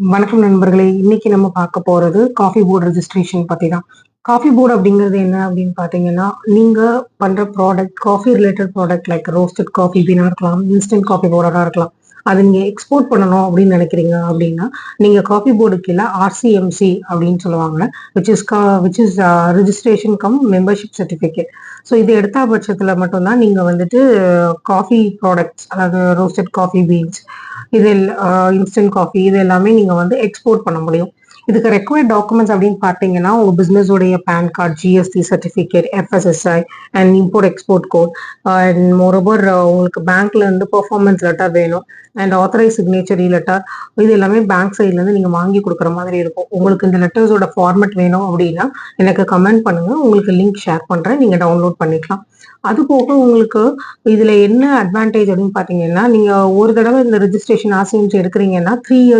வணக்கம் நண்பர்களே. இன்னைக்கு நம்ம பார்க்க போறது காஃபி போர்டு ரெஜிஸ்ட்ரேஷன் பத்தி தான். காஃபி போர்டு அப்படிங்கிறது என்ன அப்படின்னு பார்த்தீங்கன்னா, நீங்க பண்ற product coffee related product like roasted coffee Beena இருக்கலாம், இன்ஸ்டன்ட் காஃபி பவுடரா இருக்கலாம். அது நீங்க எக்ஸ்போர்ட் பண்ணணும் அப்படின்னு நினைக்கிறீங்க அப்படின்னா, நீங்க காஃபி போர்டு கீழ ஆர்சிஎம்சி அப்படின்னு சொல்லுவாங்க. Which is registration come membership certificate. So இது எடுத்தா பட்சத்துல மட்டும் தான் நீங்க வந்துட்டு காஃபி ப்ராடக்ட்ஸ் அதாவது ரோஸ்டட் காஃபி பீன்ஸ் இது இன்ஸ்டன்ட் காஃபி இது எல்லாமே நீங்க வந்து எக்ஸ்போர்ட் பண்ண முடியும். இதுக்கு ரெக்வயர்ட் டாக்குமெண்ட்ஸ் அப்படின்னு பார்த்தீங்கன்னா, உங்க பிசினஸ் உடைய PAN card, GST certificate, FSSAI and import export code and moreover உங்களுக்கு பேங்க்ல இருந்து பெர்ஃபார்மன்ஸ் லெட்டர் வேணும் அண்ட் ஆத்தரைஸ் சிக்னேச்சர் லெட்டர். இது எல்லாமே பேங்க் சைட்ல இருந்து நீங்க வாங்கி கொடுக்குற மாதிரி இருக்கும். உங்களுக்கு இந்த லெட்டர்ஸோட ஃபார்மேட் வேணும் அப்படின்னா எனக்கு கமெண்ட் பண்ணுங்க. உங்களுக்கு லிங்க் ஷேர் பண்றேன். நீங்க டவுன்லோட் பண்ணிக்கலாம். அது போக உங்களுக்கு இதுல என்ன அட்வான்டேஜ் அப்படின்னு பாத்தீங்கன்னா, நீங்க ஒரு தடவை இந்த ரெஜிஸ்ட்ரேஷன் ஆர்சிஎம்சி எடுக்கிறீங்கன்னா 3 இயர்ஸ்